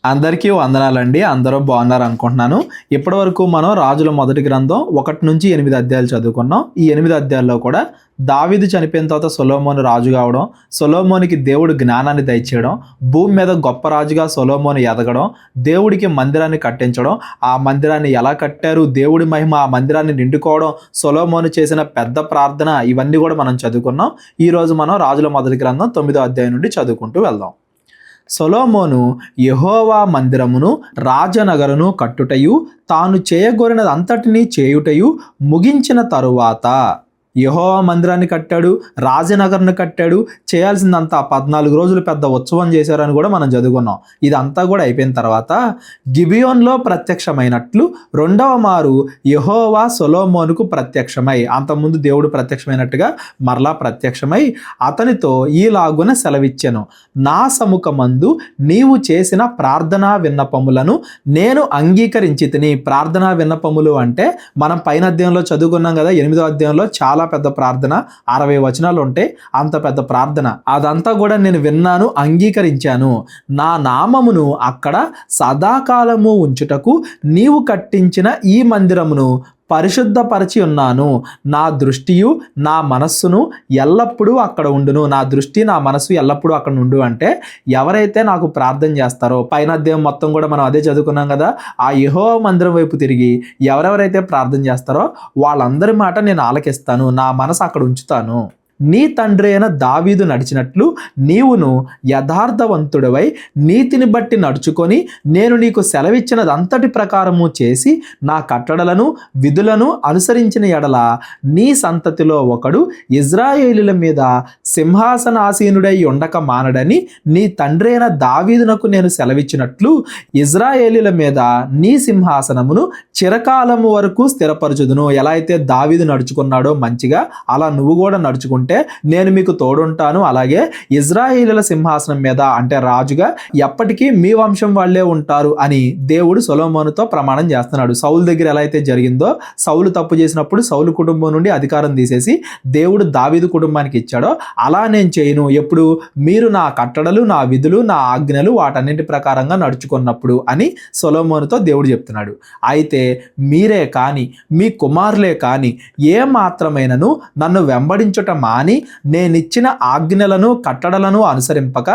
అందరికీ వందనాలండి. అందరూ బాగున్నారు అనుకుంటున్నాను. ఇప్పటివరకు మనం రాజుల మొదటి గ్రంథం 1 నుంచి 8 అధ్యాయాలు చదువుకున్నాం. ఈ 8 అధ్యాయాల్లో కూడా దావీదు చనిపోయిన తర్వాత సొలొమోను రాజు కావడం, సొలొమోనుకి దేవుడు జ్ఞానాన్ని దయచేయడం, భూమి మీద గొప్ప రాజుగా సొలొమోను ఎదగడం, దేవుడికి మందిరాన్ని కట్టించడం, ఆ మందిరాన్ని ఎలా కట్టారు, దేవుడి మహిమ ఆ మందిరాన్ని నిండుకోవడం, సొలొమోను చేసిన పెద్ద ప్రార్థన, ఇవన్నీ కూడా మనం చదువుకున్నాం. ఈరోజు మనం రాజుల మొదటి గ్రంథం 9వ అధ్యాయం నుండి చదువుకుంటూ వెళ్దాం. సొలొమోను యెహోవా మందిరమును రాజనగరును కట్టుటయు తాను చేయగోరినదంతటినీ చేయుటయు ముగించిన తరువాత యెహోవా మందిరాన్ని కట్టాడు, రాజనగర్ను కట్టాడు. చేయాల్సిందంతా 14 రోజులు పెద్ద ఉత్సవం చేశారని కూడా మనం చదువుకున్నాం. ఇదంతా కూడా అయిపోయిన తర్వాత గిబియోన్లో ప్రత్యక్షమైనట్లు రెండవ మారు యెహోవా సొలొమోనుకు ప్రత్యక్షమై, అంతకుముందు దేవుడు ప్రత్యక్షమైనట్టుగా మరలా ప్రత్యక్షమై అతనితో ఈలాగున సెలవిచ్చెను, నా సముఖమందు నీవు చేసిన ప్రార్థనా విన్నపములను నేను అంగీకరించి తిని. ప్రార్థనా విన్నపములు అంటే మనం పైన అధ్యాయంలో చదువుకున్నాం కదా, 8వ అధ్యాయంలో చాలా పెద్ద ప్రార్థన, 60 వచనాలు ఉంటాయి. అంత పెద్ద ప్రార్థన అదంతా కూడా నేను విన్నాను, అంగీకరించాను. నా నామమును అక్కడ సదాకాలము ఉంచుటకు నీవు కట్టించిన ఈ మందిరమును పరిశుద్ధపరిచి ఉన్నాను. నా దృష్టియు నా మనస్సును ఎల్లప్పుడూ అక్కడ ఉండును. నా దృష్టి నా మనస్సు ఎల్లప్పుడూ అక్కడ ఉండు అంటే ఎవరైతే నాకు ప్రార్థన చేస్తారో, పైన అధ్యాయం మొత్తం కూడా మనం అదే చదువుకున్నాం కదా, ఆ యెహోవా మందిరం వైపు తిరిగి ఎవరెవరైతే ప్రార్థన చేస్తారో వాళ్ళందరి మాట నేను ఆలకిస్తాను, నా మనసు అక్కడ ఉంచుతాను. నీ తండ్రి అయిన దావీదు నడిచినట్లు నీవును యథార్థవంతుడవై నీతిని బట్టి నడుచుకొని నేను నీకు సెలవిచ్చినదంతటి ప్రకారము చేసి నా కట్టడలను విధులను అనుసరించిన ఎడల నీ సంతతిలో ఒకడు ఇజ్రాయేలీల మీద సింహాసనాసీనుడై ఉండక మానడని నీ తండ్రి అయిన దావీదునకు నేను సెలవిచ్చినట్లు ఇజ్రాయేలీల మీద నీ సింహాసనమును చిరకాలము వరకు స్థిరపరచుదును. ఎలా అయితే దావీదు నడుచుకున్నాడో మంచిగా, అలా నువ్వు కూడా నడుచుకుంటే నేను మీకు తోడుంటాను. అలాగే ఇజ్రాయేలీల సింహాసనం మీద అంటే రాజుగా ఎప్పటికీ మీ వంశం వాళ్ళే ఉంటారు అని దేవుడు సొలొమోనుతో ప్రమాణం చేస్తున్నాడు. సౌలు దగ్గర ఎలా అయితే జరిగిందో, సౌలు తప్పు చేసినప్పుడు సౌలు కుటుంబం నుండి అధికారం తీసేసి దేవుడు దావీదు కుటుంబానికి ఇచ్చాడో అలా నేను చేయను. ఎప్పుడు మీరు నా కట్టడలు, నా విధులు, నా ఆజ్ఞలు వాటన్నింటి ప్రకారంగా నడుచుకున్నప్పుడు అని సొలొమోనుతో దేవుడు చెప్తున్నాడు. అయితే మీరే కానీ మీ కుమారులే కానీ ఏ మాత్రమైనను నన్ను వెంబడించుట మాని నేనిచ్చిన ఆజ్ఞలను కట్టడలను అనుసరింపక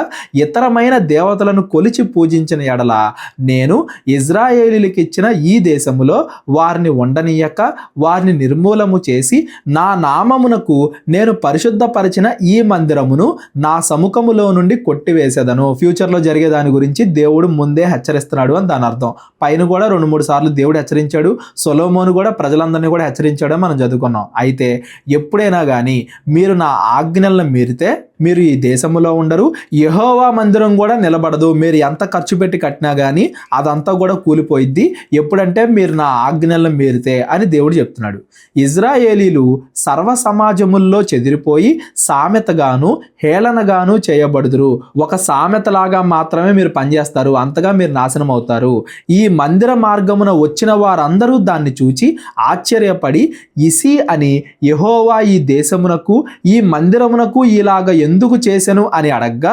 ఇతరమైన దేవతలను కొలిచి పూజించిన ఎడల నేను ఇజ్రాయేలీలకు ఇచ్చిన ఈ దేశములో వారిని ఉండనీయక వారిని నిర్మూలము చేసి నా నామమునకు నేను పరిశుద్ధపరిచిన ఈ మందిరమును నా సముఖములో నుండి కొట్టివేసేదను. ఫ్యూచర్లో జరిగే దాని గురించి దేవుడు ముందే హెచ్చరిస్తున్నాడు అని దాని అర్థం. పైన కూడా 2-3 సార్లు దేవుడు హెచ్చరించాడు. సొలొమోను కూడా ప్రజలందరినీ కూడా హెచ్చరించాడు మనం చదువుకున్నాం. అయితే ఎప్పుడైనా కానీ మీరు నా ఆజ్ఞలను మీరితే మీరు ఈ దేశంలో ఉండరు, యెహోవా మందిరం కూడా నిలబడదు. మీరు ఎంత ఖర్చు పెట్టి కట్టినా కానీ అదంతా కూడా కూలిపోయిద్ది. ఎప్పుడంటే మీరు నా ఆజ్ఞలను మీరితే అని దేవుడు చెప్తున్నాడు. ఇజ్రాయేలీలు సర్వ సమాజముల్లో చెదిరిపోయి సామెతగాను హేళనగాను చేయబడుదురు. ఒక సామెతలాగా మాత్రమే మీరు పనిచేస్తారు, అంతగా మీరు నాశనం అవుతారు. ఈ మందిర మార్గమున వచ్చిన వారందరూ దాన్ని చూచి ఆశ్చర్యపడి ఇసి అని యెహోవా ఈ దేశమునకు ఈ మందిరమునకు ఇలాగ ఎందుకు చేసెను అని అడగ్గా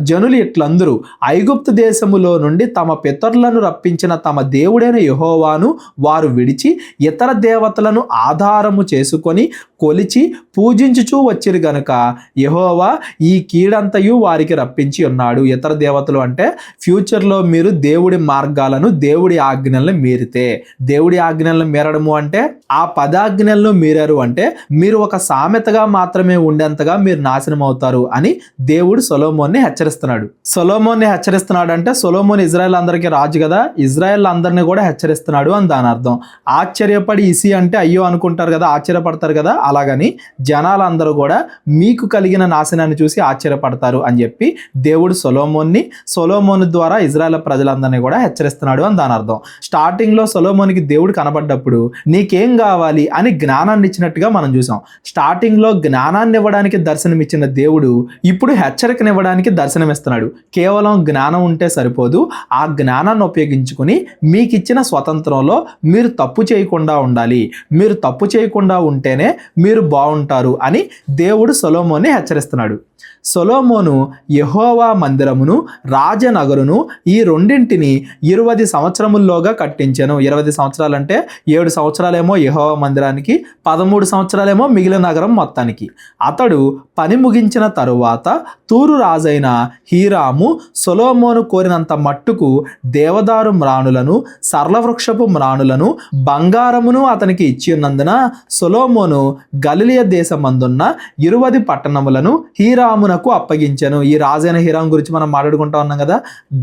జనులు ఇట్లందరూ ఐగుప్తు దేశములో నుండి తమ పితరులను రప్పించిన తమ దేవుడైన యెహోవాను వారు విడిచి ఇతర దేవతలను ఆధారము చేసుకొని కొలిచి పూజించుచూ వచ్చిరు గనుక యెహోవా ఈ కీడంతయు వారికి రప్పించి ఉన్నాడు. ఇతర దేవతలు అంటే ఫ్యూచర్లో మీరు దేవుడి మార్గాలను దేవుడి ఆజ్ఞలను మీరితే, దేవుడి ఆజ్ఞలను మీరడము అంటే ఆ పదాజ్ఞలను మీరారు అంటే మీరు ఒక సామెతగా మాత్రమే ఉండేంతగా మీరు నాశనం అవుతారు అని దేవుడు సొలొమోన్ని హెచ్చరిస్తున్నాడు. సొలొమోన్ని హెచ్చరిస్తున్నాడు అంటే సొలొమోన్ ఇజ్రాయెల్ అందరికీ రాజు కదా, ఇజ్రాయెల్ అందరినీ కూడా హెచ్చరిస్తున్నాడు అని దాని అర్థం. ఆశ్చర్యపడి ఇసి అంటే అయ్యో అనుకుంటారు కదా, ఆశ్చర్యపడతారు కదా, అలాగని జనాలందరూ కూడా మీకు కలిగిన నాశనాన్ని చూసి ఆశ్చర్యపడతారు అని చెప్పి దేవుడు సొలొమోను ద్వారా ఇజ్రాయెల్ ప్రజలందరినీ కూడా హెచ్చరిస్తున్నాడు అని దాని అర్థం. స్టార్టింగ్లో సొలొమోనుకి దేవుడు కనబడ్డప్పుడు నీకేం కావాలి అని జ్ఞానాన్ని ఇచ్చినట్టుగా మనం చూసాం. స్టార్టింగ్లో జ్ఞానాన్ని ఇవ్వడానికి దర్శనమిచ్చిన దేవుడు ఇప్పుడు హెచ్చరికనివ్వడానికి దర్శనమిస్తున్నాడు. కేవలం జ్ఞానం ఉంటే సరిపోదు, ఆ జ్ఞానాన్ని ఉపయోగించుకుని మీకు ఇచ్చిన స్వతంత్రంలో మీరు తప్పు చేయకుండా ఉండాలి. మీరు తప్పు చేయకుండా ఉంటేనే మీరు బాగుంటారు అని దేవుడు సొలొమోన్ని హెచ్చరిస్తున్నాడు. సొలొమోను యెహోవా మందిరమును రాజనగరును ఈ రెండింటిని 20 సంవత్సరముల్లోగా కట్టించెను. 20 సంవత్సరాలంటే 7 సంవత్సరాలేమో యెహోవా మందిరానికి, 13 సంవత్సరాలేమో మిగిలిన నగరం మొత్తానికి. అతడు పని ముగించిన తరువాత తూరు రాజైన హీరాము సొలొమోను కోరినంత మట్టుకు దేవదారు మ్రాణులను, సరళవృక్షపు మ్రాణులను, బంగారమును అతనికి ఇచ్చి ఉన్నందున సొలొమోను గలిలయ దేశమందున్న 20 పట్టణములను హీరామునకు అప్పగించెను. ఈ రాజైన హీరాము గురించి మనం మాట్లాడుకుంటా ఉన్నాం కదా.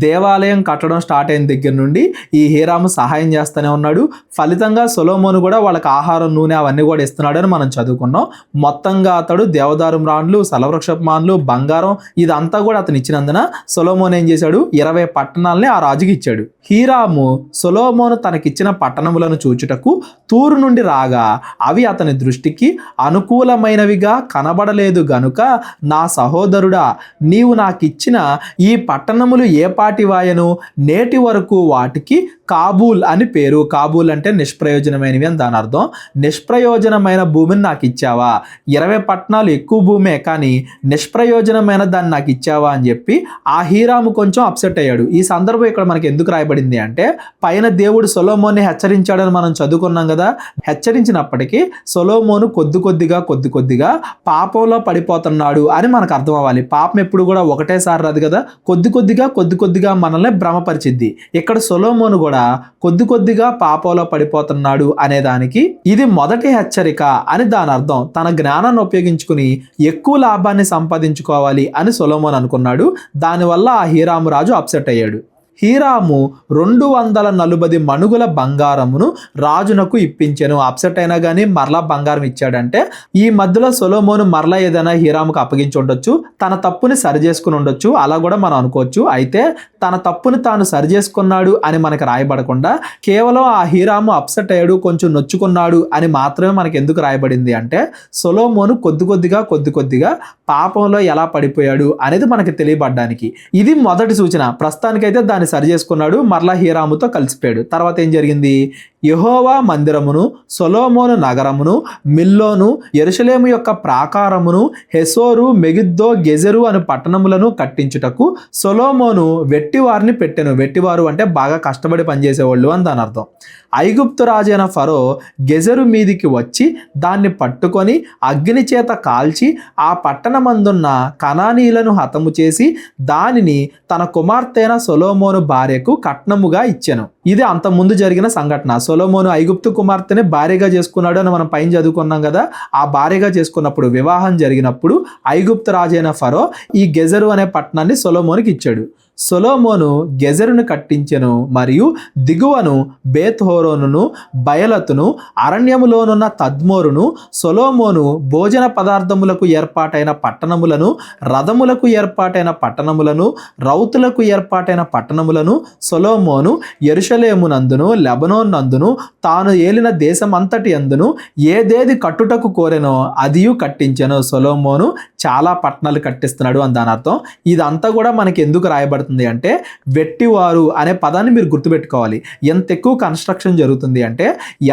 దేవాలయం కట్టడం స్టార్ట్ అయిన దగ్గర నుండి ఈ హీరాము సహాయం చేస్తూనే ఉన్నాడు. ఫలితంగా సొలొమోను కూడా వాళ్ళకి ఆహారం, నూనె అవన్నీ కూడా ఇస్తున్నాడు అని మనం చదువుకున్నాం. మొత్తంగా అతడు దేవదారు మ్రాణులు, సలవృక్షపు మాన్లు, బంగారం ఇదంతా కూడా అతను ఇచ్చినందున సొలొమోను ఏం చేశాడు, 20 పట్టణాలని ఆ రాజుకి ఇచ్చాడు. హీరాము సొలొమోను తనకిచ్చిన పట్టణములను చూచుటకు తూరు నుండి రాగా అవి అతని దృష్టికి అనుకూలమైనవిగా కనబడలేదు గనుక, నా సహోదరుడా, నీవు నాకిచ్చిన ఈ పట్టణములు ఏ పాటివాయను? నేటి వరకు వాటికి కాబూల్ అని పేరు. కాబూల్ అంటే నిష్ప్రయోజనమైనవి అని దాని అర్థం. నిష్ప్రయోజనమైన భూమిని నాకు ఇచ్చావా? 20 పట్టణాలు ఎక్కువ భూమే, కానీ నిష్ప్రయోజనమైన దాన్ని నాకు ఇచ్చావా అని చెప్పి ఆ హీరాము కొంచెం అప్సెట్ అయ్యాడు. ఈ సందర్భం ఇక్కడ మనకి ఎందుకు రాయబడింది అంటే, పైన దేవుడు సొలొమోన్ని హెచ్చరించాడని మనం చదువుకున్నాం కదా. హెచ్చరించినప్పటికీ సొలొమోను కొద్ది కొద్దిగా పాపంలో పడిపోతున్నాడు అని మనకు అర్థం అవ్వాలి. పాపం ఎప్పుడు కూడా ఒకటేసారి రాదు కదా, కొద్ది కొద్దిగా మనల్ని భ్రమపరిచిద్ది. ఇక్కడ సొలొమోను కూడా కొద్ది కొద్దిగా పాపంలో పడిపోతున్నాడు అనే దానికి ఇది మొదటి హెచ్చరిక అని దాని అర్థం. తన జ్ఞానాన్ని ఉపయోగించుకుని ఎక్కువ లాభాన్ని సంపాదించుకోవాలి అని సొలొమోను అనుకున్నాడు. దానివల్ల ఆ హీరాము రాజు అప్సెట్ అయ్యాడు. హీరాము 240 మణుగుల బంగారమును రాజునకు ఇప్పించెను. అప్సెట్ అయినా కానీ మరలా బంగారం ఇచ్చాడంటే ఈ మధ్యలో సొలొమోను మరలా ఏదైనా హీరాముకు అప్పగించి ఉండొచ్చు, తన తప్పుని సరిచేసుకుని ఉండొచ్చు, అలా కూడా మనం అనుకోవచ్చు. అయితే తన తప్పుని తాను సరిచేసుకున్నాడు అని మనకు రాయబడకుండా కేవలం ఆ హీరాము అప్సెట్ అయ్యాడు, కొంచెం నొచ్చుకున్నాడు అని మాత్రమే మనకు ఎందుకు రాయబడింది అంటే, సొలొమోను కొద్ది కొద్దిగా పాపంలో ఎలా పడిపోయాడు అనేది మనకి తెలియబడ్డానికి. ఇది మొదటి సూచన. ప్రస్తుతానికైతే దాన్ని సరి చేసుకున్నాడు, మరలా హీరాముతో కలిసిపోయాడు. తర్వాత ఏం జరిగింది? యెహోవా మందిరమును, సొలొమోను నగరమును, మిల్లోను, యెరూషలేము యొక్క ప్రాకారమును, హెసోరు, మెగిద్దో, గెజెరు అను పట్టణములను కట్టించుటకు సొలొమోను వెట్టివారిని పెట్టెను. వెట్టివారు అంటే బాగా కష్టపడి పనిచేసేవాళ్ళు అని దాని అర్థం. ఐగుప్తు రాజైన ఫరో గెజెరు మీదికి వచ్చి దాన్ని పట్టుకొని అగ్ని చేత కాల్చి ఆ పట్టణమందున్న కనానీయులను హతము చేసి దానిని తన కుమార్తెన సొలొమోను భార్యకు కట్నముగా ఇచ్చెను. ఇది అంత ముందు జరిగిన సంఘటన. సొలొమోను ఐగుప్తు కుమార్తెని భార్యగా చేసుకున్నాడు అని మనం పైన చదువుకున్నాం కదా. ఆ భార్యగా చేసుకున్నప్పుడు, వివాహం జరిగినప్పుడు ఐగుప్తు రాజైన ఫరో ఈ గెజెరు అనే పట్టణాన్ని సొలొమోనుకి ఇచ్చాడు. సొలొమోను గెజెరును కట్టించెను మరియు దిగువను బేత్‌హోరోనును, బయలతును, అరణ్యములోనున్న తద్మోరును, సొలొమోను భోజన పదార్థములకు ఏర్పాటైన పట్టణములను, రథములకు ఏర్పాటైన పట్టణములను, రౌతులకు ఏర్పాటైన పట్టణములను సొలొమోను యెరూషలేమునందును, లెబనోన్ నందును, తాను ఏలిన దేశమంతటి అందును ఏదేది కట్టుటకు కోరెనో అదియు కట్టించెను. సొలొమోను చాలా పట్టణాలు కట్టిస్తున్నాడు అని దాని అర్థం. ఇదంతా కూడా మనకి ఎందుకు రాయబడుతుంది అంటే, వెట్టివారు అనే పదాన్ని మీరు గుర్తుపెట్టుకోవాలి. ఎంత ఎక్కువ కన్స్ట్రక్షన్ జరుగుతుంది అంటే,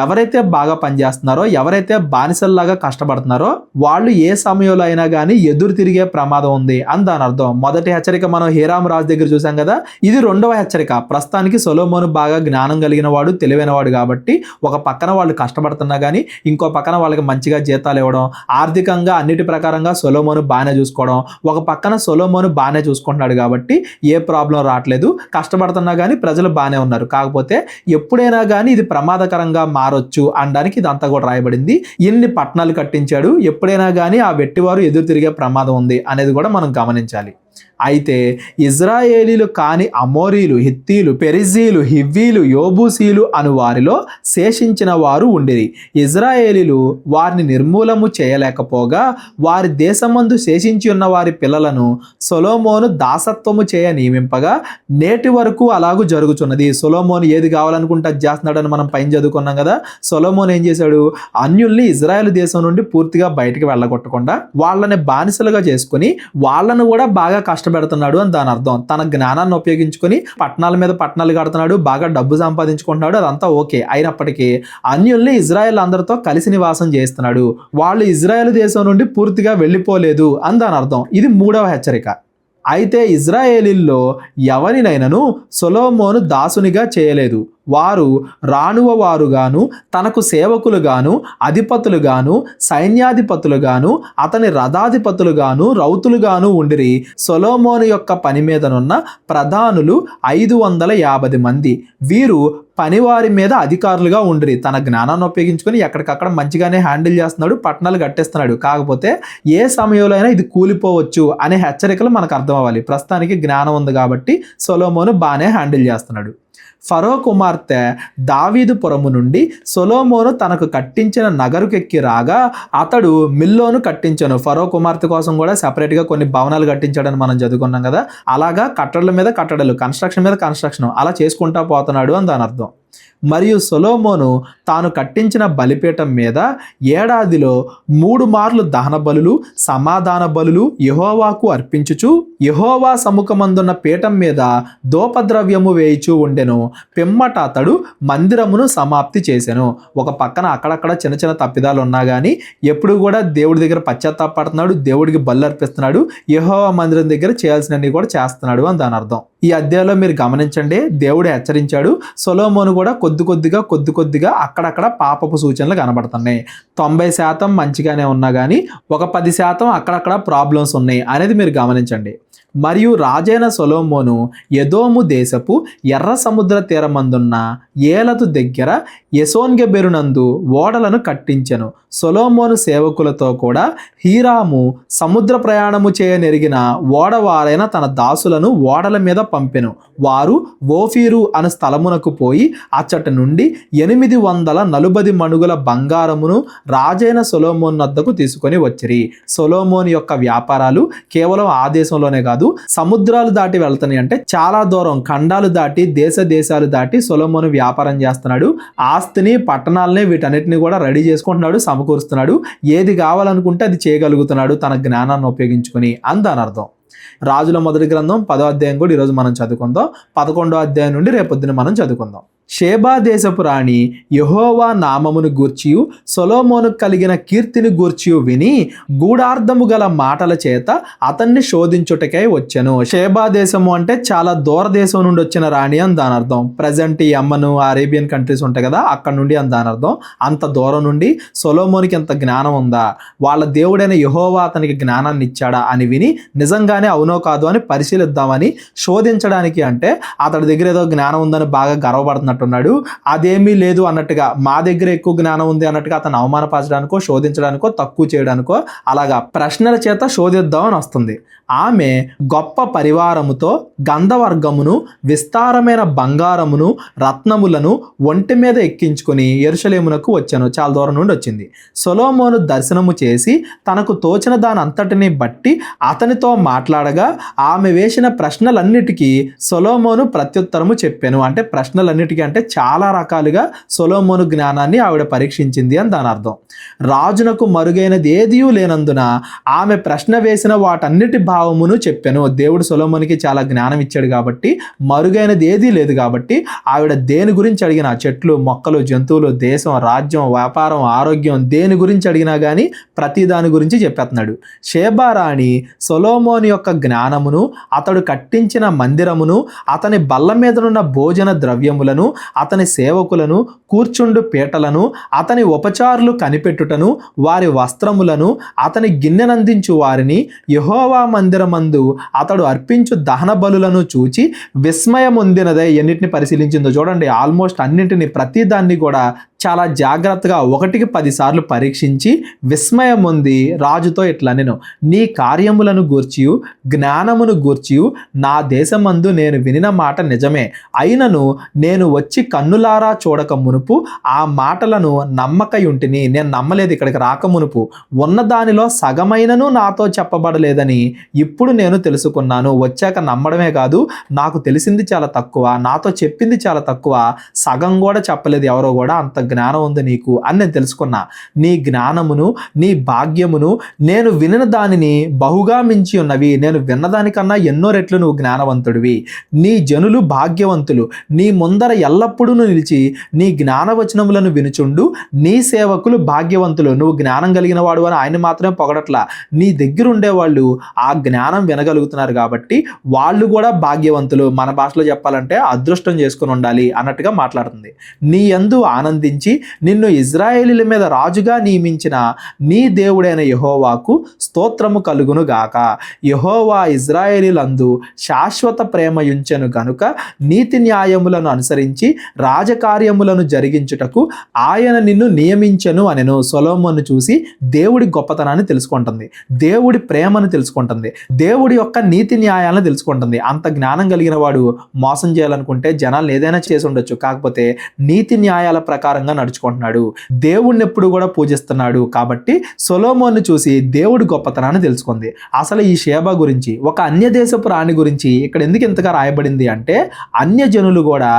ఎవరైతే బాగా పనిచేస్తున్నారో, ఎవరైతే బానిసల్లాగా కష్టపడుతున్నారో వాళ్ళు ఏ సమయంలో అయినా కానీ ఎదురు తిరిగే ప్రమాదం ఉంది అని దాని అర్థం. మొదటి హెచ్చరిక మనం హీరాము రాజు దగ్గర చూసాం కదా. ఇది రెండవ హెచ్చరిక. ప్రస్తుతానికి సొలొమోను బాగా జ్ఞానం కలిగిన వాడు, తెలివైన వాడు కాబట్టి ఒక పక్కన వాళ్ళు కష్టపడుతున్నా కానీ ఇంకో పక్కన వాళ్ళకి మంచిగా జీతాలు ఇవ్వడం, ఆర్థికంగా అన్నిటి ప్రకారంగా సొలొమోను బాగానే చూసుకోవడం, ఒక పక్కన సొలొమోను బాగానే చూసుకుంటున్నాడు కాబట్టి ఏ ప్రాబ్లం రావట్లేదు. కష్టపడుతున్నా కానీ ప్రజలు బాగానే ఉన్నారు. కాకపోతే ఎప్పుడైనా కానీ ఇది ప్రమాదకరంగా మారొచ్చు అనడానికి ఇదంతా కూడా రాయబడింది. ఎన్ని పట్టణాలు కట్టించాడు, ఎప్పుడైనా కానీ ఆ వెట్టివారు ఎదురు తిరిగే ప్రమాదం ఉంది అనేది కూడా మనం గమనించాలి. అయితే ఇజ్రాయేలీలు కాని అమోరీలు, హిత్తీలు, పెరిజీలు, హివ్వీలు, యోబూసీలు అను వారిలో శేషించిన వారు ఉండిరి. ఇజ్రాయేలీలు వారిని నిర్మూలము చేయలేకపోగా వారి దేశమందు శేషించి ఉన్న వారి పిల్లలను సొలొమోను దాసత్వము చేయ నియమింపగా నేటి వరకు అలాగూ జరుగుతున్నది. సొలొమోను ఏది కావాలనుకుంటే అది చేస్తున్నాడని మనం పైన చదువుకున్నాం కదా. సొలొమోను ఏం చేశాడు? అన్యుల్ని ఇజ్రాయెల్ దేశం నుండి పూర్తిగా బయటికి వెళ్ళగొట్టకుండా వాళ్ళని బానిసలుగా చేసుకుని వాళ్ళను కూడా బాగా కష్టపెడుతున్నాడు అని దాని అర్థం. తన జ్ఞానాన్ని ఉపయోగించుకొని పట్టణాల మీద పట్టణాలు కడుతున్నాడు, బాగా డబ్బు సంపాదించుకుంటున్నాడు, అదంతా ఓకే. అయినప్పటికీ అన్యుల్ని ఇజ్రాయెల్ అందరితో కలిసి నివాసం చేస్తున్నాడు, వాళ్ళు ఇజ్రాయెల్ దేశం నుండి పూర్తిగా వెళ్ళిపోలేదు అని దాని అర్థం. ఇది 3వ హెచ్చరిక. అయితే ఇజ్రాయేలీల్లో ఎవరినైనాను సొలొమోను దాసునిగా చేయలేదు. వారు రాణువ వారుగాను, తనకు సేవకులుగాను, అధిపతులుగాను, సైన్యాధిపతులుగాను, అతని రథాధిపతులుగాను, రౌతులుగాను ఉండిరి. సొలొమోను యొక్క పని మీదనున్న ప్రధానులు 550 మంది. వీరు పనివారి మీద అధికారులుగా ఉండిరి. తన జ్ఞానాన్ని ఉపయోగించుకొని ఎక్కడికక్కడ మంచిగానే హ్యాండిల్ చేస్తున్నాడు, పట్టణాలు కట్టేస్తున్నాడు. కాకపోతే ఏ సమయంలో అయినా ఇది కూలిపోవచ్చు అనే హెచ్చరికలు మనకు అర్థం అవ్వాలి. ప్రస్తుతానికి జ్ఞానం ఉంది కాబట్టి సొలొమోను బాగానే హ్యాండిల్ చేస్తున్నాడు. ఫరో కుమార్తె దావీదు పురము నుండి సొలొమోను తనకు కట్టించిన నగరుకెక్కి రాగా అతడు మిల్లోను కట్టించాను. ఫరో కుమార్తె కోసం కూడా సెపరేట్గా కొన్ని భవనాలు కట్టించాడని మనం చదువుకున్నాం కదా. అలాగా కట్టడల మీద కట్టడలు, కన్స్ట్రక్షన్ మీద కన్స్ట్రక్షన్ అలా చేసుకుంటా పోతున్నాడు అని దాని అర్థం. మరియు సొలొమోను తాను కట్టించిన బలిపీఠం మీద ఏడాదిలో 3 మార్లు దహన బలులు, సమాధాన బలులు యెహోవాకు అర్పించుచు యెహోవా సముఖమందున్న పీఠం మీద ధూపద్రవ్యము వేయిచూ ఉండెను. పిమ్మట అతడు మందిరమును సమాప్తి చేసెను. ఒక పక్కన అక్కడక్కడ చిన్న చిన్న తప్పిదాలు ఉన్నా కానీ ఎప్పుడు కూడా దేవుడి దగ్గర పశ్చాత్తాపడుతున్నాడు, దేవుడికి బలు అర్పిస్తున్నాడు, యెహోవా మందిరం దగ్గర చేయాల్సినవి కూడా చేస్తున్నాడు అని దాని అర్థం. ఈ అధ్యాయంలో మీరు గమనించండి, దేవుడు హెచ్చరించాడు. సొలొమోను కూడా కొద్ది కొద్దిగా అక్కడక్కడ పాపపు సూచనలు కనబడుతున్నాయి. 90% మంచిగానే ఉన్నా కానీ ఒక 10% అక్కడక్కడ ప్రాబ్లమ్స్ ఉన్నాయి అనేది మీరు గమనించండి. మరియు రాజైన సొలొమోను ఎదోము దేశపు ఎర్ర సముద్ర తీరమందున్న ఏలతు దగ్గర ఎసోన్గెబెరునందు ఓడలను కట్టించెను. సొలొమోను సేవకులతో కూడా హీరాము సముద్ర ప్రయాణము చేయనెరిగిన ఓడవారైన తన దాసులను ఓడల మీద పంపెను. వారు ఓఫీరు అను స్థలమునకు పోయి అచ్చట నుండి 840 మణుగుల బంగారమును రాజైన సొలొమోను వద్దకు తీసుకొని వచ్చిరి. సొలొమోను యొక్క వ్యాపారాలు కేవలం ఆ దేశంలోనే కాదు, సముద్రాలు దాటి వెళ్తున్నాయి. అంటే చాలా దూరం, ఖండాలు దాటి, దేశాలు దాటి సొలొమోను వ్యాపారం చేస్తున్నాడు. ఆస్తిని, పట్టణాలని, వీటన్నిటిని కూడా రెడీ చేసుకుంటున్నాడు, సమకూరుస్తున్నాడు. ఏది కావాలనుకుంటే అది చేయగలుగుతున్నాడు తన జ్ఞానాన్ని ఉపయోగించుకొని అని దాని అర్థం. రాజుల మొదటి గ్రంథం 10వ అధ్యాయం కూడా ఈరోజు మనం చదువుకుందాం. 11వ అధ్యాయం నుండి రేపొద్దున మనం చదువుకుందాం. షేబా దేశపు రాణి యెహోవా నామమును గూర్చియు సొలొమోను కలిగిన కీర్తిని గూర్చియు విని గూఢార్థము గల మాటల చేత అతన్ని శోధించుటకై వచ్చెను. షేబా దేశము అంటే చాలా దూర దేశం నుండి వచ్చిన రాణి అని దాని అర్థం. ప్రజెంట్ ఈ యెమెన్, అరేబియన్ కంట్రీస్ ఉంటాయి కదా, అక్కడ నుండి అని దాని అర్థం. అంత దూరం నుండి సొలొమోనుకి ఎంత జ్ఞానం ఉందా, వాళ్ళ దేవుడైన యెహోవా అతనికి జ్ఞానాన్ని ఇచ్చాడా అని విని నిజంగానే అవునో కాదు అని పరిశీలిద్దామని శోధించడానికి, అంటే అతడి దగ్గర ఏదో జ్ఞానం ఉందని బాగా గర్వపడుతున్నట్టు ఉన్నాడు, అదేమీ లేదు అన్నట్టుగా, మా దగ్గర ఎక్కువ జ్ఞానం ఉంది అన్నట్టుగా అతను అవమానపరచడానికో, శోధించడానికో, తక్కువ చేయడానికో అలాగా ప్రశ్నల చేత శోధిద్దామని వస్తుంది. ఆమె గొప్ప పరివారముతో గంధవర్గమును, విస్తారమైన బంగారమును, రత్నములను ఒంటి మీద ఎక్కించుకొని యెరూషలేమునకు వచ్చాను. చాలా దూరం నుండి వచ్చింది. సొలొమోను దర్శనము చేసి తనకు తోచిన దాని అంతటిని బట్టి అతనితో మాట్లాడగా ఆమె వేసిన ప్రశ్నలన్నిటికీ సొలొమోను ప్రత్యుత్తరము చెప్పాను. అంటే ప్రశ్నలన్నిటికీ అంటే చాలా రకాలుగా సొలొమోను జ్ఞానాన్ని ఆవిడ పరీక్షించింది అని దాని అర్థం. రాజునకు మరుగైనది ఏదియూ లేనందున ఆమె ప్రశ్న వేసిన వాటన్నిటి భావమును చెప్పాను. దేవుడు సొలొమోనుకి చాలా జ్ఞానం ఇచ్చాడు కాబట్టి, మరుగైనది ఏదీ లేదు కాబట్టి ఆవిడ దేని గురించి అడిగినా, చెట్లు, మొక్కలు, జంతువులు, దేశం, రాజ్యం, వ్యాపారం, ఆరోగ్యం, దేని గురించి అడిగినా కానీ ప్రతి దాని గురించి చెప్పేస్తున్నాడు. షేబా రాణి సొలొమోను యొక్క జ్ఞానమును, అతడు కట్టించిన మందిరమును, అతని బల్ల మీదనున్న భోజన ద్రవ్యములను, అతని సేవకులను, కూర్చుండు పీటలను, అతని ఉపచారులు కనిపెట్టుటను, వారి వస్త్రములను, అతని గిన్నెనందించు వారిని, యెహోవా మందిరమందు అతడు అర్పించు దహన బలులను చూచి విస్మయముందినదే. ఎన్నిటిని పరిశీలించిందో చూడండి. ఆల్మోస్ట్ అన్నింటిని, ప్రతి దాన్ని కూడా చాలా జాగ్రత్తగా 1కి 10 సార్లు పరీక్షించి విస్మయం ఉంది రాజుతో ఇట్లా, నేను నీ కార్యములను గూర్చియు జ్ఞానమును గూర్చియు నా దేశమందు నేను వినిన మాట నిజమే, అయినను నేను వచ్చి కన్నులారా చూడక మునుపు ఆ మాటలను నమ్మకయుంటిని. నేను నమ్మలేదు ఇక్కడికి రాక మునుపు, ఉన్న దానిలో సగమైనను నాతో చెప్పబడలేదని ఇప్పుడు నేను తెలుసుకున్నాను. వచ్చాక నమ్మడమే కాదు, నాకు తెలిసింది చాలా తక్కువ, నాతో చెప్పింది చాలా తక్కువ, సగం కూడా చెప్పలేదు ఎవరో కూడా, అంత జ్ఞానం ఉంది నీకు అని నేను తెలుసుకున్నా. నీ జ్ఞానమును నీ భాగ్యమును నేను వినిన దానిని బహుగా మించి ఉన్నవి. నేను విన్నదానికన్నా ఎన్నో రెట్లు నువ్వు జ్ఞానవంతుడివి. నీ జనులు భాగ్యవంతులు, నీ ముందర ఎల్లప్పుడూ నిలిచి నీ జ్ఞానవచనములను వినుచుండు నీ సేవకులు భాగ్యవంతులు. నువ్వు జ్ఞానం కలిగిన వాడు అని ఆయన మాత్రమే పొగడట్లా, నీ దగ్గర ఉండేవాళ్ళు ఆ జ్ఞానం వినగలుగుతున్నారు కాబట్టి వాళ్ళు కూడా భాగ్యవంతులు. మన భాషలో చెప్పాలంటే అదృష్టం చేసుకుని ఉండాలి అన్నట్టుగా మాట్లాడుతుంది. నీ యందు ఆనందించి నిన్ను ఇజ్రాయేలీల మీద రాజుగా నియమించిన నీ దేవుడైన యెహోవాకు స్తోత్రము కలుగును గాక. యెహోవా ఇజ్రాయేలీలందు శాశ్వత ప్రేమ యుంచెను గనుక నీతి న్యాయములను అనుసరించి రాజకార్యములను జరిగించుటకు ఆయన నిన్ను నియమించెను అనెను. సొలొమోను చూసి దేవుడి గొప్పతనాన్ని తెలుసుకుంటుంది, దేవుడి ప్రేమను తెలుసుకుంటుంది, దేవుడి యొక్క నీతి న్యాయాలను తెలుసుకుంటుంది. అంత జ్ఞానం కలిగిన వాడు మోసం చేయాలనుకుంటే జనాలను ఏదైనా చేసి ఉండొచ్చు, కాకపోతే నీతి న్యాయాల ప్రకారంగా నడుచుకుంటున్నాడు, దేవుడిని ఎప్పుడు కూడా పూజిస్తున్నాడు. కాబట్టి సొలొమోను చూసి దేవుడి గొప్పతనాన్ని తెలుసుకుంది. అసలు ఈ షేబా గురించి, ఒక అన్య దేశపు రాణి గురించి ఇక్కడ ఎందుకు ఇంతగా రాయబడింది అంటే, అన్య జనులు కూడా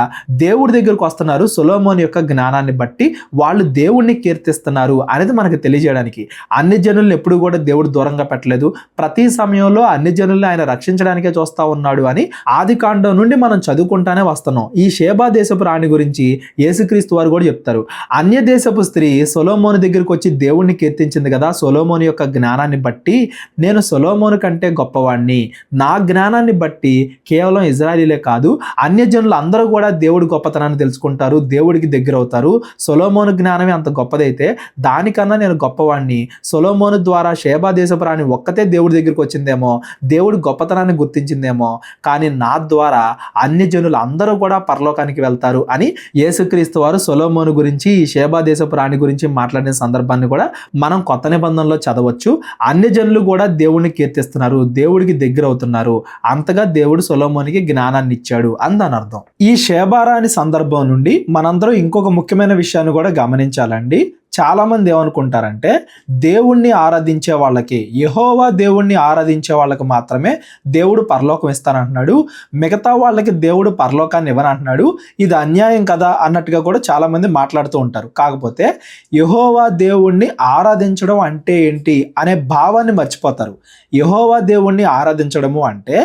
దేవుడి దగ్గరకు వస్తున్నారు సొలొమోను యొక్క జ్ఞానాన్ని బట్టి, వాళ్ళు దేవుణ్ణి కీర్తిస్తున్నారు అనేది మనకు తెలియజేయడానికి. అన్ని జనులను ఎప్పుడు కూడా దేవుడు దూరంగా పెట్టలేదు, ప్రతి సమయంలో అన్ని జనుల్ని ఆయన రక్షించడానికే చూస్తా ఉన్నాడు అని ఆదికాండం నుండి మనం చదువుకుంటానే వస్తున్నాం. ఈ షేబా దేశపు రాణి గురించి యేసుక్రీస్తు వారు కూడా చెప్తారు. అన్య దేశపు స్త్రీ సొలొమోను దగ్గరికి వచ్చి దేవుణ్ణి కీర్తించింది కదా, సొలొమోను యొక్క జ్ఞానాన్ని బట్టి నేను సొలొమోను కంటే గొప్పవాడిని, నా జ్ఞానాన్ని బట్టి కేవలం ఇజ్రాయేలీలే కాదు అన్య జనులు అందరూ కూడా దేవుడి గొప్పతనాన్ని తెలుసుకుంటారు, దేవుడికి దగ్గర అవుతారు. సొలొమోను జ్ఞానమే అంత గొప్పదైతే దానికన్నా నేను గొప్పవాడిని, సొలొమోను ద్వారా షేబా దేశపు రాణి ఒక్కతే దేవుడి దగ్గరికి వచ్చిందేమో, దేవుడి గొప్పతనాన్ని గుర్తించిందేమో, కానీ నా ద్వారా అన్య జనులు అందరూ కూడా పరలోకానికి వెళ్తారు అని యేసుక్రీస్తు వారు సొలొమోను గురించి, ఈ షేబా దేశపు రాణి గురించి మాట్లాడిన సందర్భాన్ని కూడా మనం కొత్త నిబంధనలో చదవచ్చు. అన్య జనులు కూడా దేవుడిని కీర్తిస్తున్నారు, దేవుడికి దగ్గర అవుతున్నారు, అంతగా దేవుడు సొలొమోనుకి జ్ఞానాన్ని ఇచ్చాడు అని దాని అర్థం. ఈ షేబా రాణి సందర్భం నుండి మనందరం ఇంకొక ముఖ్యమైన విషయాన్ని కూడా గమనించాలండి. చాలామంది ఏమనుకుంటారంటే, దేవుణ్ణి ఆరాధించే వాళ్ళకి, యెహోవా దేవుణ్ణి ఆరాధించే వాళ్ళకి మాత్రమే దేవుడు పరలోకం ఇస్తానంటున్నాడు, మిగతా వాళ్ళకి దేవుడు పరలోకాన్ని ఇవ్వనంటున్నాడు, ఇది అన్యాయం కదా అన్నట్టుగా కూడా చాలామంది మాట్లాడుతూ ఉంటారు. కాకపోతే యెహోవా దేవుణ్ణి ఆరాధించడం అంటే ఏంటి అనే భావాన్ని మర్చిపోతారు. యెహోవా దేవుణ్ణి ఆరాధించడము అంటే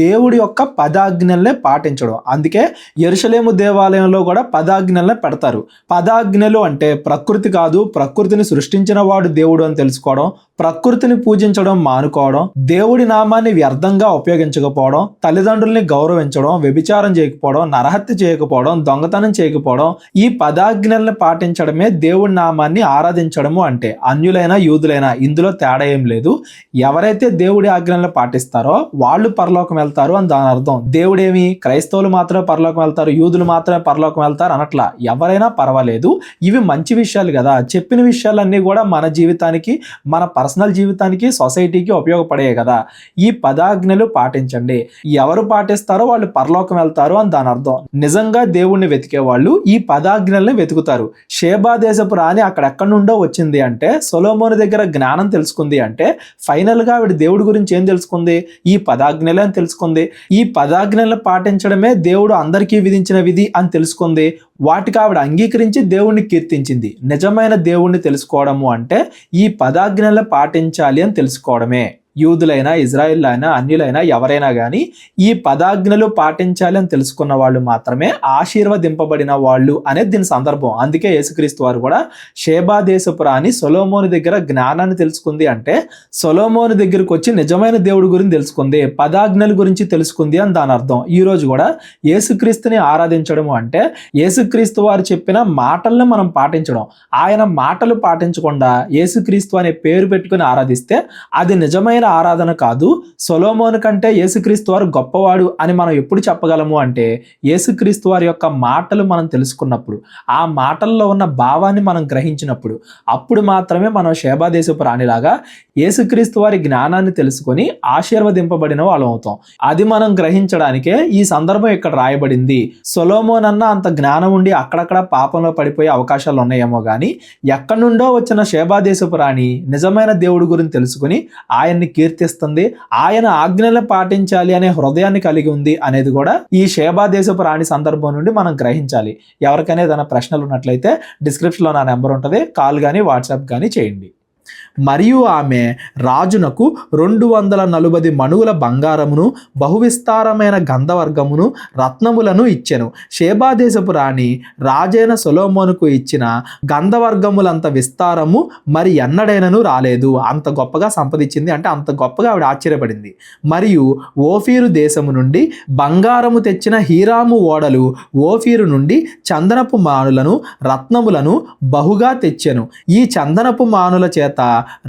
దేవుడి యొక్క పదాజ్ఞల్ని పాటించడం. అందుకే యెరూషలేము దేవాలయంలో కూడా పదాజ్ఞల్ని పెడతారు. పదాజ్ఞలు అంటే ప్రకృతి కాదు, ప్రకృతిని సృష్టించిన వాడు దేవుడు అని తెలుసుకోవడం, ప్రకృతిని పూజించడం మానుకోవడం, దేవుడి నామాన్ని వ్యర్థంగా ఉపయోగించకపోవడం, తల్లిదండ్రుల్ని గౌరవించడం, వ్యభిచారం చేయకపోవడం, నరహత్య చేయకపోవడం, దొంగతనం చేయకపోవడం, ఈ పదాజ్ఞల్ని పాటించడమే దేవుడి నామాన్ని ఆరాధించడము అంటే. అన్యులైనా యూదులైనా ఇందులో తేడా ఏం లేదు. ఎవరైతే దేవుడి ఆజ్ఞలను పాటిస్తారో వాళ్ళు పరలోకం వెళ్తారు అని దాని అర్థం. దేవుడేమి క్రైస్తవులు మాత్రమే పరలోకం వెళ్తారు, యూదులు మాత్రమే పరలోకం వెళ్తారు అనట్లా. ఎవరైనా పర్వాలేదు, ఇవి మంచి విషయాలు కదా. చెప్పిన విషయాలన్నీ కూడా మన జీవితానికి, మన పర్సనల్ జీవితానికి, సొసైటీకి ఉపయోగపడేవి కదా. ఈ పదాజ్ఞలు పాటించండి, ఎవరు పాటిస్తారో వాళ్ళు పరలోకం వెళ్తారు అని దాని అర్థం. నిజంగా దేవుణ్ణి వెతికే వాళ్ళు ఈ పదాజ్ఞల్ని వెతుకుతారు. షేబా దేశపు రాణి అక్కడెక్కడి నుండో వచ్చింది అంటే, సొలొమోను దగ్గర జ్ఞానం తెలుసుకుంది అంటే, ఫైనల్ గా ఆవిడ దేవుడి గురించి ఏం తెలుసుకుంది? ఈ పదాజ్ఞలే అని తెలుసుకుంది. ఈ పదాజ్ఞలను పాటించడమే దేవుడు అందరికీ విధించిన విధి అని తెలుసుకుంది. వాటికి ఆవిడ అంగీకరించి దేవుణ్ణి కీర్తించింది. నిజమైన దేవుణ్ణి తెలుసుకోవడము అంటే ఈ పదాజ్ఞలను పాటించాలి అని తెలుసుకోవడమే. యూదులైనా, ఇజ్రాయిల్ అయినా, అన్యులైనా ఎవరైనా కానీ ఈ పదాజ్ఞలు పాటించాలి అని తెలుసుకున్న వాళ్ళు మాత్రమే ఆశీర్వదింపబడిన వాళ్ళు అనేది దీని సందర్భం. అందుకే యేసుక్రీస్తు వారు కూడా షేబా దేశపు రాణి సొలొమోను దగ్గర జ్ఞానాన్ని తెలుసుకుంది అంటే, సొలొమోను దగ్గరకు వచ్చి నిజమైన దేవుడి గురించి తెలుసుకుంది, పదాజ్ఞల గురించి తెలుసుకుంది అని దాని అర్థం. ఈ రోజు కూడా యేసుక్రీస్తుని ఆరాధించడం అంటే యేసుక్రీస్తు వారు చెప్పిన మాటల్ని మనం పాటించడం. ఆయన మాటలు పాటించకుండా యేసుక్రీస్తు అనే పేరు పెట్టుకుని ఆరాధిస్తే అది నిజమైన ఆరాధన కాదు. సొలొమోను కంటే యేసుక్రీస్తు వారు గొప్పవాడు అని మనం ఎప్పుడు చెప్పగలము అంటే, యేసుక్రీస్తు వారి యొక్క మాటలు మనం తెలుసుకున్నప్పుడు, ఆ మాటల్లో ఉన్న భావాన్ని మనం గ్రహించినప్పుడు, అప్పుడు మాత్రమే మనం షేబా దేశపు రాణిలాగా యేసుక్రీస్తు వారి జ్ఞానాన్ని తెలుసుకొని ఆశీర్వదింపబడిన వాళ్ళం అవుతాం. అది మనం గ్రహించడానికే ఈ సందర్భం ఇక్కడ రాయబడింది. సొలొమోన్ అన్న అంత జ్ఞానం ఉండి అక్కడక్కడ పాపంలో పడిపోయే అవకాశాలు ఉన్నాయేమో కానీ, ఎక్కడి నుండో వచ్చిన షేబా దేశపు రాణి నిజమైన దేవుడి గురించి తెలుసుకుని ఆయన్ని కీర్తిస్తుంది, ఆయన ఆజ్ఞలు పాటించాలి అనే హృదయాన్ని కలిగి ఉంది అనేది కూడా ఈ షేబా దేశపు రాణి సందర్భం నుండి మనం గ్రహించాలి. ఎవరికైనా ఏదైనా ప్రశ్నలు ఉన్నట్లయితే డిస్క్రిప్షన్లో నా నెంబర్ ఉంటుంది, కాల్ కానీ వాట్సాప్ కానీ చేయండి. మరియు ఆమె రాజునకు 240 మణుగుల బంగారమును బహువిస్తారమైన గంధవర్గమును రత్నములను ఇచ్చెను. షేబా దేశపు రాణి రాజైన సొలొమోనుకు ఇచ్చిన గంధవర్గములంత విస్తారము మరి ఎన్నడైనను రాలేదు. అంత గొప్పగా సంపదించింది, అంటే అంత గొప్పగా ఆవిడ ఆశ్చర్యపడింది. మరియు ఓఫీరు దేశము నుండి బంగారము తెచ్చిన హీరాము ఓడలు ఓఫీరు నుండి చందనపు మానులను రత్నములను బహుగా తెచ్చెను. ఈ చందనపు మానుల చేత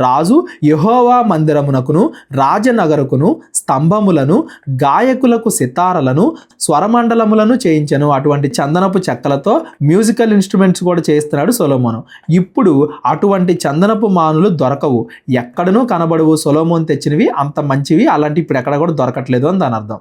రాజు యెహోవా మందిరమునకును రాజనగరుకును స్తంభములను గాయకులకు సితారలను స్వరమండలములను చేయించెను. అటువంటి చందనపు చెక్కలతో మ్యూజికల్ ఇన్స్ట్రుమెంట్స్ కూడా చేస్తున్నాడు సొలొమోను. ఇప్పుడు అటువంటి చందనపు మానులు దొరకవు, ఎక్కడనూ కనబడవు. సొలొమోను తెచ్చినవి అంత మంచివి అలాంటి ఇప్పుడు ఎక్కడ కూడా దొరకట్లేదు అని దాని అర్థం.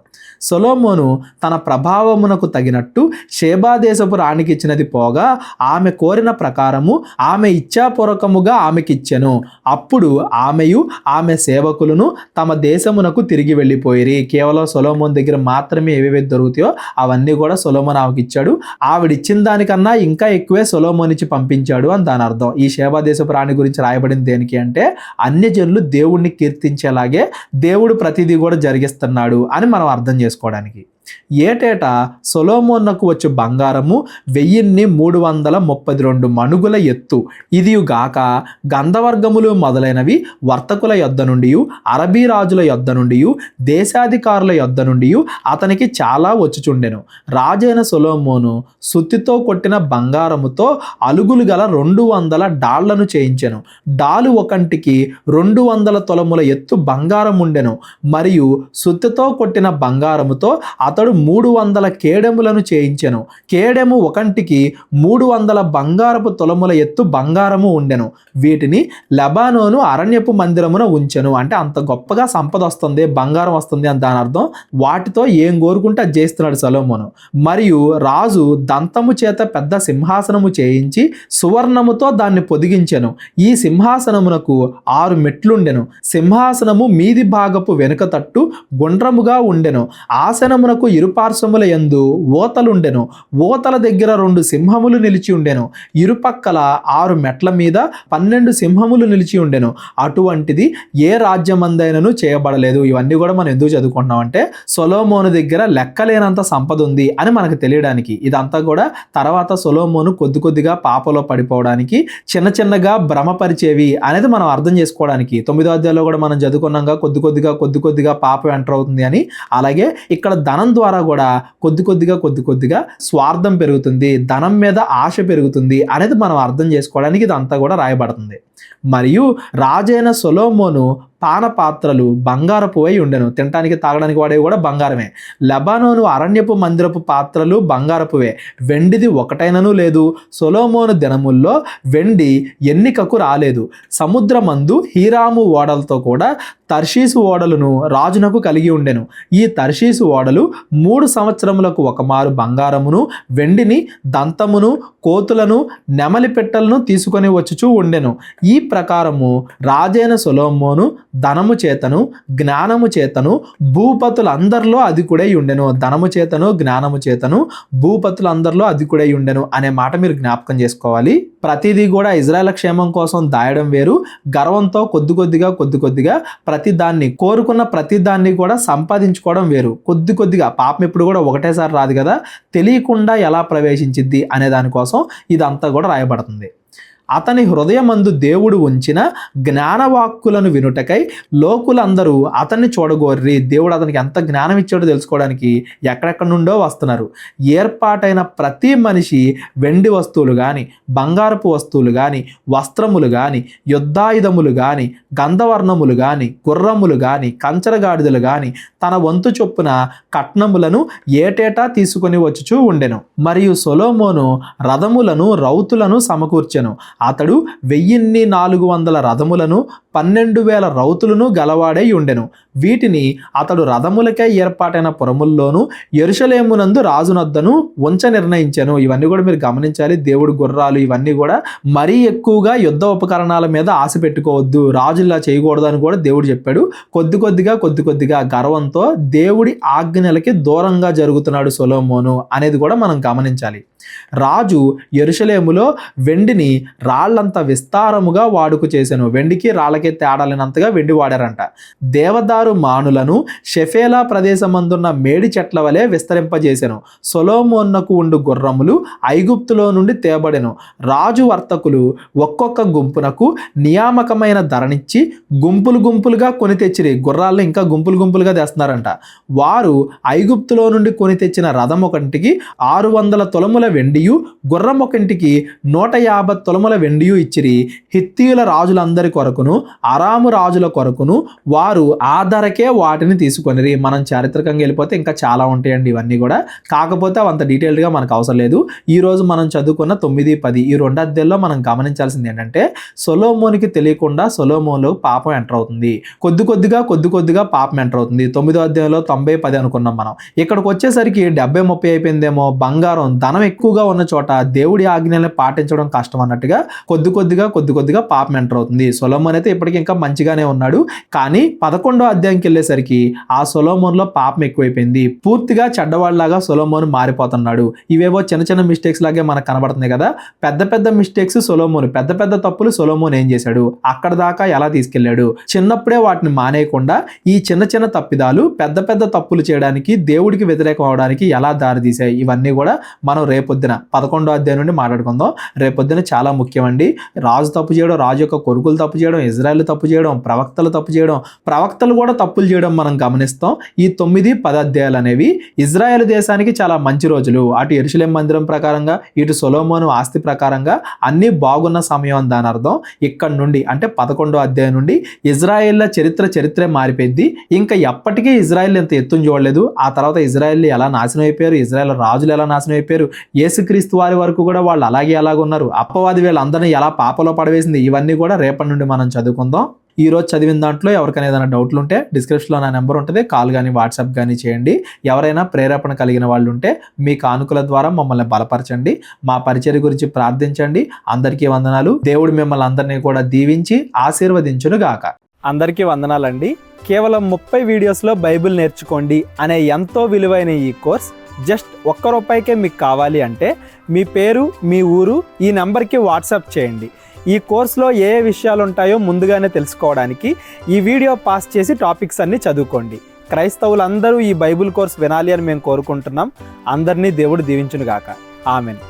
సొలొమోను తన ప్రభావమునకు తగినట్టు షేబా దేశపు రాణికి ఇచ్చినది పోగా ఆమె కోరిన ప్రకారము ఆమె ఇచ్ఛాపూర్వకముగా ఆమెకిచ్చెను. అప్పుడు ఆమెయు ఆమె సేవకులను తమ దేశమునకు తిరిగి వెళ్ళిపోయిరి. కేవలం సొలొమోను దగ్గర మాత్రమే ఏవేవి దొరుకుతాయో అవన్నీ కూడా సొలొమోను ఆమెకి ఇచ్చాడు. ఆవిడిచ్చిన దానికన్నా ఇంకా ఎక్కువే సొలొమోను ఇచ్చి పంపించాడు అని దాని అర్థం. ఈ షేబా దేశపు రాణి గురించి రాయబడింది దేనికి అంటే అన్యజనులు దేవుణ్ణి కీర్తించేలాగే దేవుడు ప్రతిదీ కూడా జరిగిస్తున్నాడు అని మనం అర్థం చేసుకోవడానికి. ఏటేటా సొలొమోనుకు వచ్చు బంగారము 1332 మణుగుల ఎత్తు. ఇదియుగాక గంధవర్గములు మొదలైనవి వర్తకుల యొద్ద నుండి, అరబీ రాజుల యొద్ద నుండి, దేశాధికారుల యొద్ద నుండి అతనికి చాలా వచ్చుచుండెను. రాజైన సొలొమోను సుత్తితో కొట్టిన బంగారముతో అలుగులు గల 200 డాళ్లను చేయించెను. డాలు ఒకంటికి 200 తొలముల ఎత్తు బంగారం ఉండెను. మరియు సుత్తితో కొట్టిన బంగారముతో అతడు 300 కేడెములను చేయించెను. కేడెము ఒకంటికి 300 బంగారపు తొలముల ఎత్తు బంగారము ఉండెను. వీటిని లెబానోను అరణ్యపు మందిరమున ఉంచెను. అంటే అంత గొప్పగా సంపద వస్తుంది, బంగారం వస్తుంది అని దాని అర్థం. వాటితో ఏం కోరుకుంటే అది చేస్తున్నాడు సొలొమోను. మరియు రాజు దంతము చేత పెద్ద సింహాసనము చేయించి సువర్ణముతో దాన్ని పొదిగించెను. ఈ సింహాసనమునకు 6 మెట్లుండెను. సింహాసనము మీది భాగపు వెనుక తట్టు గుండ్రముగా ఉండెను. ఆసనమునకు ఇరుపార్శ్వముల యందు ఓతలుండెను. ఓతల దగ్గర 2 సింహములు నిలిచి ఉండెను. ఇరుపక్కల 6 మెట్ల మీద 12 సింహములు నిలిచి ఉండెను. అటువంటిది ఏ రాజ్యమందైనను చేయబడలేదు. ఇవన్నీ కూడా మనం ఎందుకు చదువుకుంటున్నాం అంటే సొలొమోను దగ్గర లెక్కలేనంత సంపద ఉంది అని మనకు తెలియడానికి. ఇదంతా కూడా తర్వాత సొలొమోను కొద్దిగా పాపలో పడిపోవడానికి చిన్న చిన్నగా భ్రమపరిచేవి అనేది మనం అర్థం చేసుకోవడానికి. 9వ అధ్యాయంలో కూడా మనం చదువుకున్నాగా కొద్దిగా పాపం ఎంటర్ అవుతుంది అని. అలాగే ఇక్కడ ధనం ద్వారా కూడా కొద్దిగా స్వార్థం పెరుగుతుంది, ధనం మీద ఆశ పెరుగుతుంది అనేది మనం అర్థం చేసుకోవడానికి ఇదంతా కూడా రాయబడుతుంది. మరియు రాజైన సొలొమోను పానపాత్రలు బంగారపువై ఉండెను. తినటానికి తాగడానికి వాడేవి కూడా బంగారమే. లెబానోను అరణ్యపు మందిరపు పాత్రలు బంగారపువే, వెండిది ఒకటైనను లేదు. సొలొమోను దినముల్లో వెండి ఎన్నికకు రాలేదు. సముద్రమందు హీరాము ఓడలతో కూడా తర్షీసు ఓడలను రాజునకు కలిగి ఉండెను. ఈ తర్షీసు ఓడలు 3 సంవత్సరములకు ఒకమారు బంగారమును వెండిని దంతమును కోతులను నెమలి పెట్టలను తీసుకొని వచ్చుచూ ఉండెను. ఈ ప్రకారము రాజైన సొలొమోను ధనము చేతను జ్ఞానము చేతను భూపతులందరిలో అధికుడై ఉండెను. ధనము చేతను జ్ఞానము చేతను భూపతులందరిలో అధికుడై ఉండెను అనే మాట మీరు జ్ఞాపకం చేసుకోవాలి. ప్రతిదీ కూడా ఇజ్రాయెల్ క్షేమం కోసం దాయడం వేరు, గర్వంతో కొద్దిగా ప్రతి దాన్ని కోరుకున్న ప్రతి దాన్ని కూడా సంపాదించుకోవడం వేరు. కొద్దిగా పాపం ఎప్పుడు కూడా ఒకటేసారి రాదు కదా, తెలియకుండా ఎలా ప్రవేశించిద్ది అనే దానికోసం ఇదంతా కూడా రాయబడుతుంది. అతని హృదయమందు దేవుడు ఉంచిన జ్ఞానవాక్కులను వినుటకై లోకులందరూ అతన్ని చూడగోర్రి. దేవుడు అతనికి ఎంత జ్ఞానం ఇచ్చాడో తెలుసుకోవడానికి ఎక్కడెక్కడ నుండో వస్తున్నారు. ఏర్పాటైన ప్రతి మనిషి వెండి వస్తువులు కానీ, బంగారపు వస్తువులు కానీ, వస్త్రములు కానీ, యుద్ధాయుధములు కానీ, గంధవర్ణములు కానీ, గుర్రములు కానీ, కంచరగాడిదలు కానీ తన వంతు చొప్పున కట్నములను ఏటేటా తీసుకొని వచ్చుచూ ఉండెను. మరియు సొలొమోను రథములను రౌతులను సమకూర్చెను. అతడు 1400 రథములను 12,000 రౌతులను గలవాడై ఉండెను. వీటిని అతడు రథములకై ఏర్పాటైన పురముల్లోనూ యెరూషలేమునందు రాజునొద్దను ఉంచ నిర్ణయించెను. ఇవన్నీ కూడా మీరు గమనించాలి. దేవుడు గుర్రాలు ఇవన్నీ కూడా మరీ ఎక్కువగా యుద్ధ ఉపకరణాల మీద ఆశ పెట్టుకోవద్దు, రాజులా చేయకూడదు అని కూడా దేవుడు చెప్పాడు. కొద్ది కొద్దిగా గర్వంతో దేవుడి ఆజ్ఞలకి దూరంగా జరుగుతున్నాడు సొలొమోను అనేది కూడా మనం గమనించాలి. రాజు యెరూషలేములో వెండిని రాళ్లంత విస్తారముగా వాడుక చేశాను. వెండికి రాళ్ళకి తేడాలినంతగా వెండి వాడారంట. దేవదారు మానులను షెఫేలా ప్రదేశమందున్న మేడి చెట్ల వలె విస్తరింపజేశాను. సొలొమోనుకు ఉండు గుర్రములు ఐగుప్తులో నుండి తేబడెను. రాజు వర్తకులు ఒక్కొక్క గుంపునకు నియామకమైన ధరనిచ్చి గుంపులుగా కొని తెచ్చిరి. గుర్రాలను ఇంకా గుంపులుగా తెస్తున్నారంట. వారు ఐగుప్తులో నుండి కొని తెచ్చిన రథం ఒకటికి 600 తులముల వెండియు, గుర్రం ఒకటికి 150 తులముల వెండియు ఇచ్చిరి. హిత్తీయుల రాజులందరి కొరకును అరాము రాజుల కొరకును వారు ఆ ధరకే వాటిని తీసుకొనిరి. మనం చారిత్రకంగా వెళ్ళిపోతే ఇంకా చాలా ఉంటాయండి ఇవన్నీ కూడా, కాకపోతే అవంత డీటెయిల్డ్గా మనకు అవసరం లేదు. ఈరోజు మనం చదువుకున్న 9, 10 ఈ 2 అధ్యాయాల్లో మనం గమనించాల్సింది ఏంటంటే సొలొమోనుకి తెలియకుండా సొలొమోనులో పాపం ఎంటర్ అవుతుంది. కొద్దిగా పాపం ఎంటర్ అవుతుంది. 9వ అధ్యాయంలో 90, 10 అనుకున్నాం మనం. ఇక్కడికి వచ్చేసరికి 70, 30 అయిపోయిందేమో. బంగారం ధనం ఎక్కువగా ఉన్న చోట దేవుడి ఆజ్ఞల్ని పాటించడం కష్టం అన్నట్టుగా కొద్దిగా పాపం ఎంటర్ అవుతుంది. సొలొమోన్ అయితే ఇప్పటికీ ఇంకా మంచిగానే ఉన్నాడు, కానీ 11వ అధ్యాయంకి వెళ్ళేసరికి ఆ సొలొమోన్లో పాపం ఎక్కువైపోయింది. పూర్తిగా చెడ్డవాళ్ళలాగా సొలొమోన్ మారిపోతున్నాడు. ఇవేవో చిన్న మిస్టేక్స్ లాగే మనకు కనబడుతుంది కదా. పెద్ద మిస్టేక్స్ సొలొమోన్, పెద్ద తప్పులు సొలొమోన్ ఏం చేశాడు, అక్కడ దాకా ఎలా తీసుకెళ్లాడు. చిన్నప్పుడే వాటిని మానేయకుండా ఈ చిన్న తప్పిదాలు పెద్ద తప్పులు చేయడానికి, దేవుడికి వ్యతిరేకం అవడానికి ఎలా దారితీశాయి, ఇవన్నీ కూడా మనం రేపొద్దున 11వ అధ్యాయం నుండి మాట్లాడుకుందాం. రేపొద్దున చాలా ముఖ్యమండి. రాజు తప్పు చేయడం, రాజు యొక్క కొడుకులు తప్పు చేయడం, ఇజ్రాయెల్ తప్పు చేయడం, ప్రవక్తలు తప్పు చేయడం, ప్రవక్తలు కూడా తప్పులు చేయడం మనం గమనిస్తాం. ఈ 9, 10 అధ్యాయాలు అనేవి ఇజ్రాయెల్ దేశానికి చాలా మంచి రోజులు. అటు యెరూషలేము మందిరం ప్రకారంగా, ఇటు సొలొమోను ఆస్తి ప్రకారంగా అన్నీ బాగున్న సమయం అని దాని అర్థం. ఇక్కడ నుండి అంటే 11వ అధ్యాయం నుండి ఇజ్రాయెల్ల చరిత్రే మారిపోయింది. ఇంకా ఎప్పటికీ ఇజ్రాయెల్ ఇంత ఎత్తుని చూడలేదు. ఆ తర్వాత ఇజ్రాయెల్ ఎలా నాశనం అయిపోయారు, ఇజ్రాయెల్ రాజులు ఎలా నాశనం అయిపోయారు, యేసుక్రీస్తు వారి వరకు కూడా వాళ్ళు అలాగే ఉన్నారు. అప్పవాది వీళ్ళందరినీ ఎలా పాపలో పడవేసింది, ఇవన్నీ కూడా రేపటి నుండి మనం చదువుకుందాం. ఈ రోజు చదివిన దాంట్లో ఎవరికైనా ఏదైనా డౌట్లు ఉంటే డిస్క్రిప్షన్లో నా నెంబర్ ఉంటుంది, కాల్ కానీ వాట్సాప్ కానీ చేయండి. ఎవరైనా ప్రేరేపణ కలిగిన వాళ్ళు ఉంటే మీ కానుకల ద్వారా మమ్మల్ని బలపరచండి, మా పరిచర్య గురించి ప్రార్థించండి. అందరికీ వందనాలు. దేవుడు మిమ్మల్ని అందరినీ కూడా దీవించి ఆశీర్వదించును గాక. అందరికీ వందనాలండి. కేవలం 30 వీడియోస్లో బైబిల్ నేర్చుకోండి అనే ఎంతో విలువైన ఈ కోర్స్ జస్ట్ ₹1 మీకు కావాలి అంటే మీ పేరు, మీ ఊరు ఈ నెంబర్కి వాట్సాప్ చేయండి. ఈ కోర్సులో ఏ విషయాలు ఉంటాయో ముందుగానే తెలుసుకోవడానికి ఈ వీడియో పాస్ చేసి టాపిక్స్ అన్నీ చదువుకోండి. క్రైస్తవులందరూ ఈ బైబిల్ కోర్స్ వినాలి అని మేము కోరుకుంటున్నాం. అందరినీ దేవుడు దీవించును గాక. ఆమెన్.